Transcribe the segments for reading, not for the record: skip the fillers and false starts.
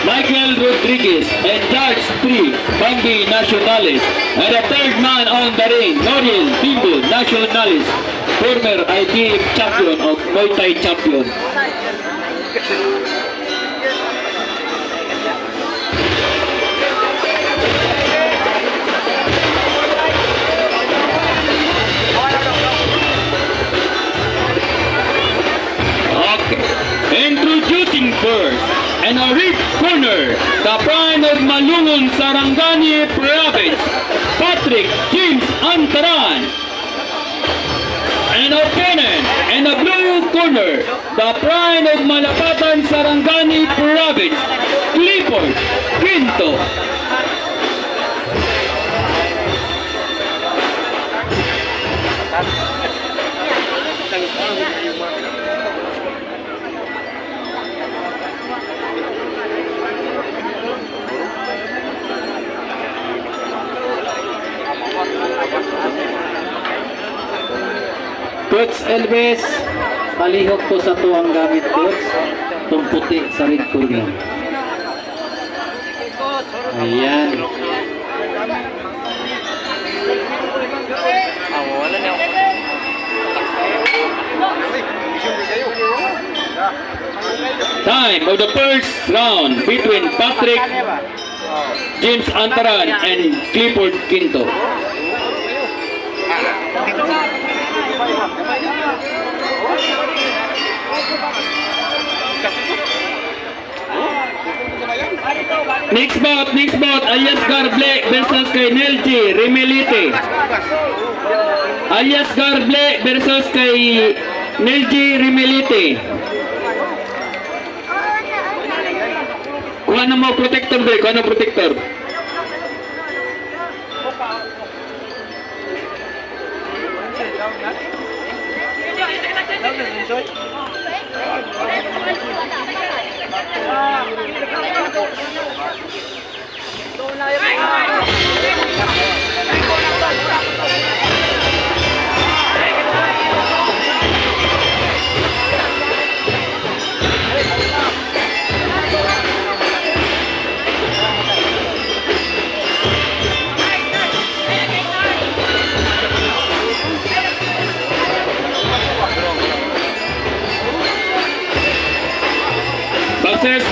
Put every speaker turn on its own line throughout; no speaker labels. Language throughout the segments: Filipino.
Michael Rodriguez, and Judge 3, Bambi Nacionales. And the third man on the ring, Noriel Bimbo Nacionales, former IBF champion of Muay Thai champion. Introducing first, and a red corner, the pride of Malungon Sarangani Province, Patrick James Antaran. And opponent, in the blue corner, the pride of Malapatan Sarangani Province, Clifford Quinto.
Coach Elvis, palihog po sa to ang gamit, Coach. Itong puti sa red corner. Ayan.
Time of the first round between Patrick James Antaran and Clifford Quinto. Next bout, Alias Garble versus kay Nelji Remelite. Alias Garble versus kay Nelji Remelite. Kuha na mo protector ba? Kuha na protector.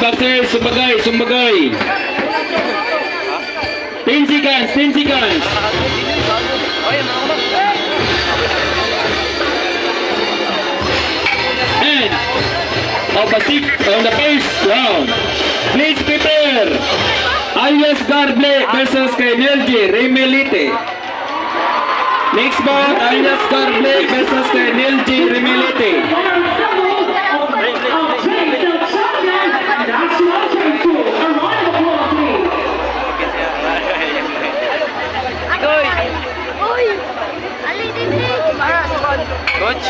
Boxers, sumbagay. 10 seconds. And on the first round, please prepare. Alias Garble versus kay Nelji Remelite. Next bout, Alias Garble versus kay Nelji Remelite.
Coach.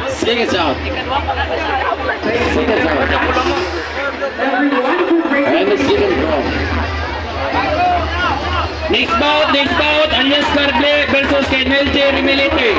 Sing it out. And the second round.
Next bout, Alias Garble versus kay Nelji Remelite.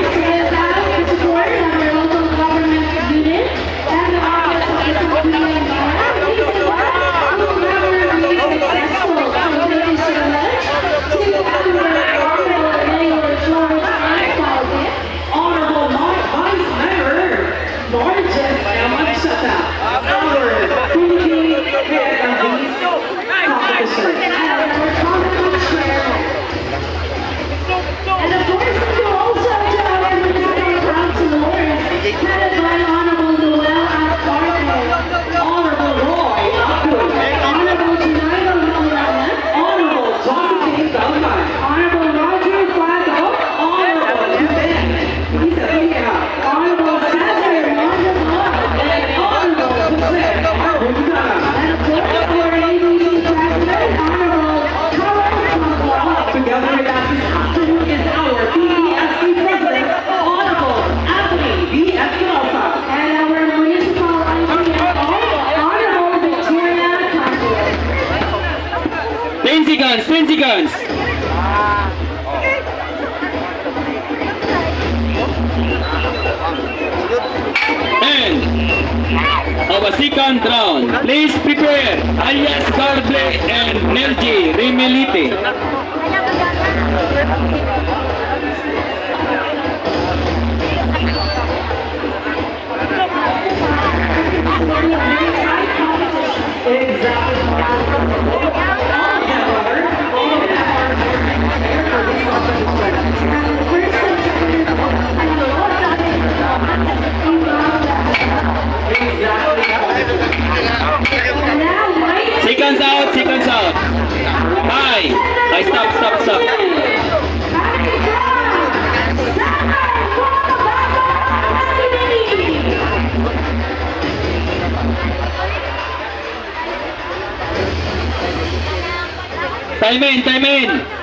seconds. And of a second round. Please prepare alias Garble and Nelji Rimelite. Seconds out, seconds out. Hi, stop. Time in.